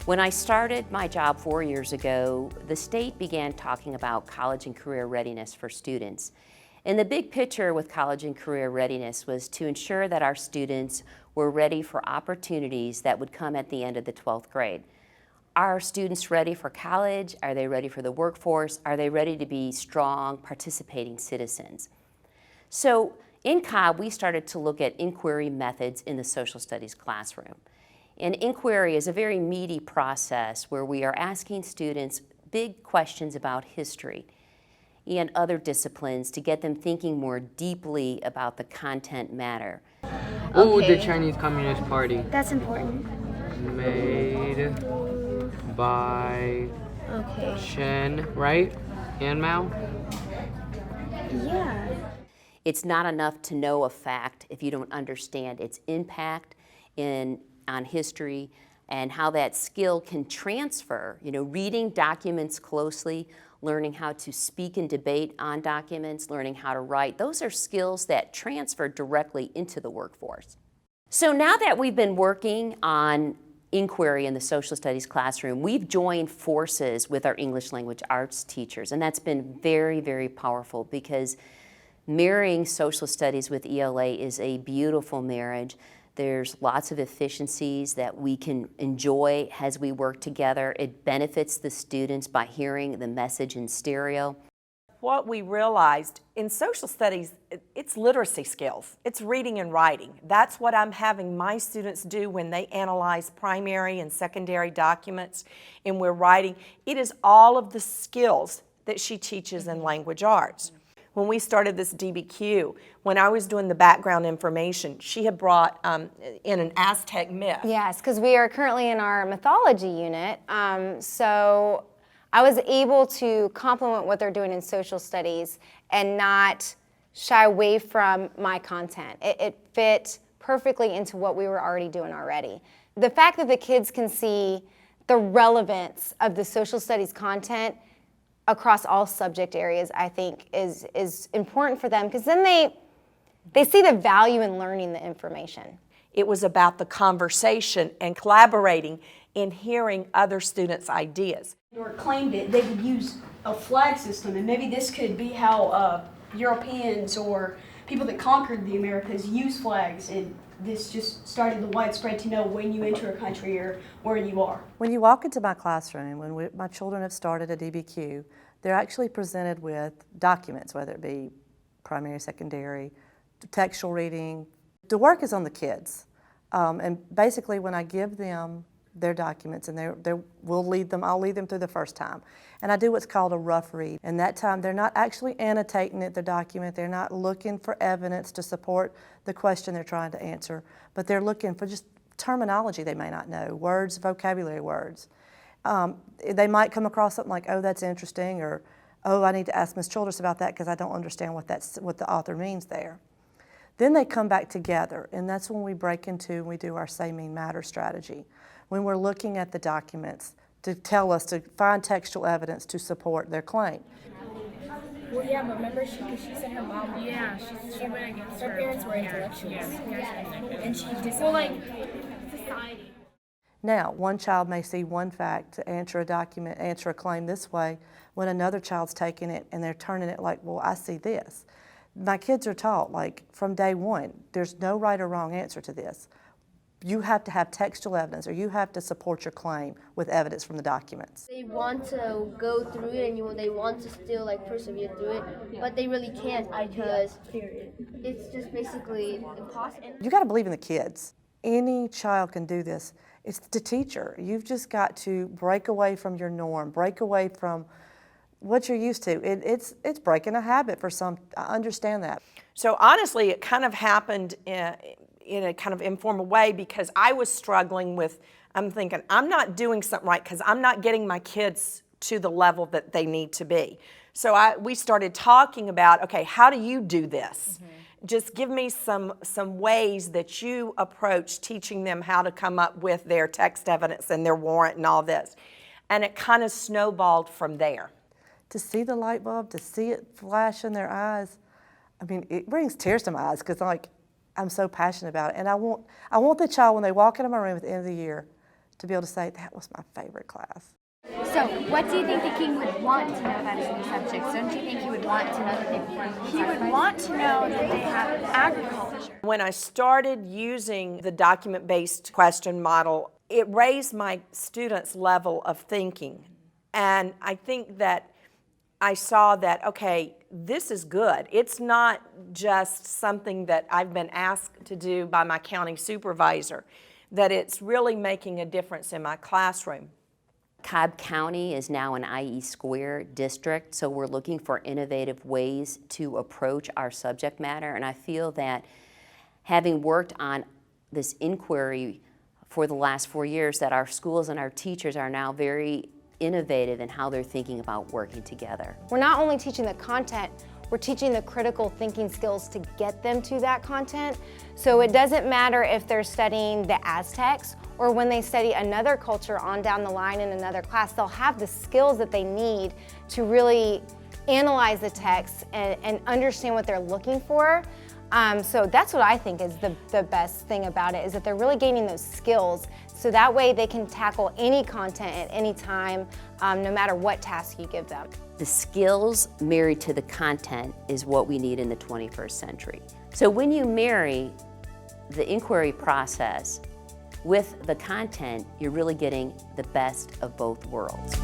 When I started my job 4 years ago, the state began talking about college and career readiness for students. And the big picture with college and career readiness was to ensure that our students were ready for opportunities that would come at the end of the 12th grade. Are students ready for college? Are they ready for the workforce? Are they ready to be strong, participating citizens? So in Cobb, we started to look at inquiry methods in the social studies classroom. And inquiry is a very meaty process where we are asking students big questions about history and other disciplines to get them thinking more deeply about the content matter. Oh, the Chinese Communist Party. That's important. Made by Chen, right? And Mao? Yeah. It's not enough to know a fact if you don't understand its impact on history and how that skill can transfer. Reading documents closely, learning how to speak and debate on documents, learning how to write, those are skills that transfer directly into the workforce. So now that we've been working on inquiry in the social studies classroom, we've joined forces with our English language arts teachers, and that's been very, very powerful because marrying social studies with ELA is a beautiful marriage. There's lots of efficiencies that we can enjoy as we work together. It benefits the students by hearing the message in stereo. What we realized in social studies, it's literacy skills. It's reading and writing. That's what I'm having my students do when they analyze primary and secondary documents and we're writing. It is all of the skills that she teaches in language arts. When we started this DBQ, when I was doing the background information, she had brought in an Aztec myth. Yes, because we are currently in our mythology unit, so I was able to complement what they're doing in social studies and not shy away from my content. It fit perfectly into what we were already doing already. The fact that the kids can see the relevance of the social studies content across all subject areas, I think, is important for them, because then they see the value in learning the information. It was about the conversation and collaborating and hearing other students' ideas. Or claimed it, they would use a flag system, and maybe this could be how Europeans or people that conquered the Americas use flags, and this just started the widespread to know when you enter a country or where you are. When you walk into my classroom, when my children have started a DBQ, they're actually presented with documents, whether it be primary, secondary, textual reading. The work is on the kids. And basically when I give them their documents, and I'll lead them through the first time. And I do what's called a rough read. And that time they're not actually annotating the document, they're not looking for evidence to support the question they're trying to answer, but they're looking for just terminology they may not know, words, vocabulary words. They might come across something like, oh, that's interesting, or oh, I need to ask Ms. Childress about that because I don't understand what the author means there. Then they come back together, and that's when we break into and we do our Say, Mean, Matter strategy. When we're looking at the documents to tell us to find textual evidence to support their claim. Well, yeah, but remember she said her mom. Yeah, she went against her parents were intellectuals. And she just society. Now, one child may see one fact to answer a claim this way, when another child's taking it and they're turning it like, well, I see this. My kids are taught, like, from day one, there's no right or wrong answer to this. You have to have textual evidence, or you have to support your claim with evidence from the documents. They want to go through it, and they want to still persevere through it, but they really can't because it's just basically impossible. You got to believe in the kids. Any child can do this. It's the teacher. You've just got to break away from your norm, break away from what you're used to. It's breaking a habit for some. I understand that. So honestly, it kind of happened in a kind of informal way because I was struggling with, I'm thinking, I'm not doing something right because I'm not getting my kids to the level that they need to be. So we started talking about, okay, how do you do this? Just give me some ways that you approach teaching them how to come up with their text evidence and their warrant and all this. And it kind of snowballed from there. To see the light bulb, to see it flash in their eyes, I mean, it brings tears to my eyes because I'm so passionate about it. And I want the child, when they walk into my room at the end of the year, to be able to say, that was my favorite class. So, what do you think the king would want to know about his new subjects? Don't you think he would want to know that they perform He would want to know that they have agriculture. When I started using the document-based question model, it raised my students' level of thinking. And I think that I saw that, okay, this is good. It's not just something that I've been asked to do by my county supervisor, that it's really making a difference in my classroom. Cobb County is now an IE Square district, so we're looking for innovative ways to approach our subject matter, and I feel that having worked on this inquiry for the last 4 years, that our schools and our teachers are now very innovative in how they're thinking about working together. We're not only teaching the content, we're teaching the critical thinking skills to get them to that content. So it doesn't matter if they're studying the Aztecs or when they study another culture on down the line in another class, they'll have the skills that they need to really analyze the text and understand what they're looking for. So that's what I think is the best thing about it, is that they're really gaining those skills, so that way they can tackle any content at any time, no matter what task you give them. The skills married to the content is what we need in the 21st century. So when you marry the inquiry process with the content, you're really getting the best of both worlds.